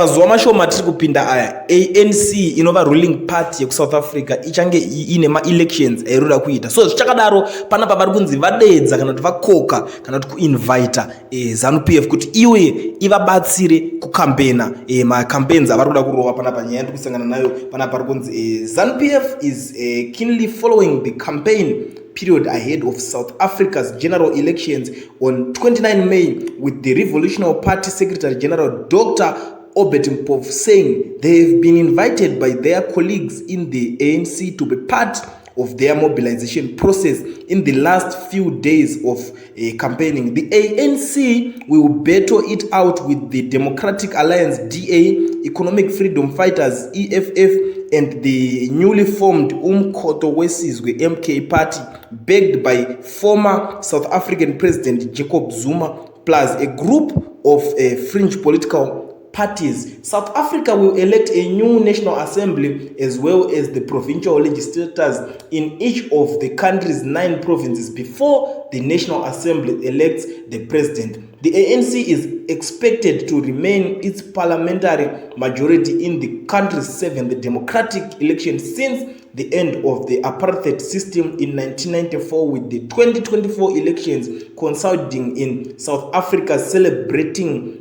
mumazuva mashoma tiri kupinda aya ANC inova ruling party yekusouth Africa ichange ine ma-elections airoda kuita. So zvichakadaro panapa vari kunzi vadeedza kana kuti vakoka kana kuti kuinvita ZanuPf kuti iwe ivabatsire kukampena macampaigns avari kuda kurova panapa. Nyaya yandiri kusangana nayo panapa pari kunzi ZanuPf is keenly following the campaign period ahead of South Africa's general elections on 29 May, with the Revolutionary Party Secretary General Dr. ZanuPf saying they have been invited by their colleagues in the ANC to be part of their mobilization process in the last few days of campaigning. The ANC will battle it out with the Democratic Alliance DA, Economic Freedom Fighters EFF, and the newly formed Umkhonto weSizwe MK party, backed by former South African President Jacob Zuma, plus a group of fringe political parties. South Africa will elect a new National Assembly as well as the provincial legislators in each of the country's 9 provinces before the National Assembly elects the president. The ANC is expected to remain its parliamentary majority in the country's 7th democratic election since the end of the apartheid system in 1994, with the 2024 elections coinciding in South Africa's celebration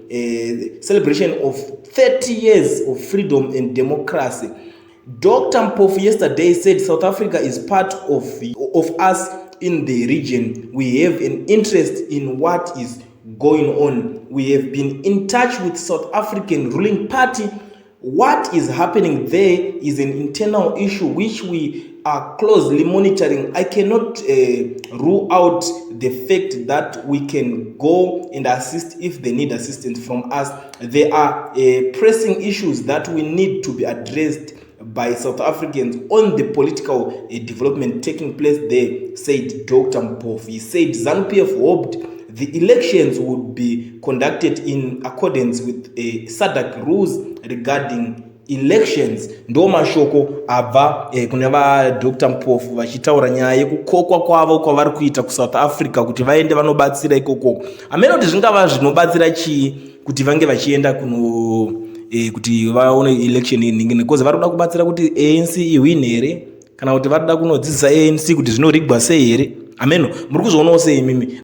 of 30 years of freedom and democracy. Dr. ZanuPf yesterday said South Africa is part of us in the region. We have an interest in what is going on. We have been in touch with South African ruling party. What is happening there is an internal issue which we are closely monitoring. I cannot rule out the fact that we can go and assist if they need assistance from us. There are pressing issues that we need to be addressed by South Africans on the political development taking place there, said Dr. ZanuPf. He said ZanuPf hoped the elections would be conducted in accordance with SADC rules regarding elections. Ndo mashoko abva kune Dr. ZanuPf vachitaura nyaya yekukokwa kwavo kwavari kuita kuSouth Africa kuti vaende vanobatsira ikoko. Ameno kuti zvingava zvinobatsira chii kuti vange vachienda kuno kuti vaone election iningi, because vari kuda kubatsira kuti ANC iwin here kana kuti vari kuda kunodzidzisa ANC kuti zvinorigwa sei here. Ameno muri kuzoonawo sei imimi?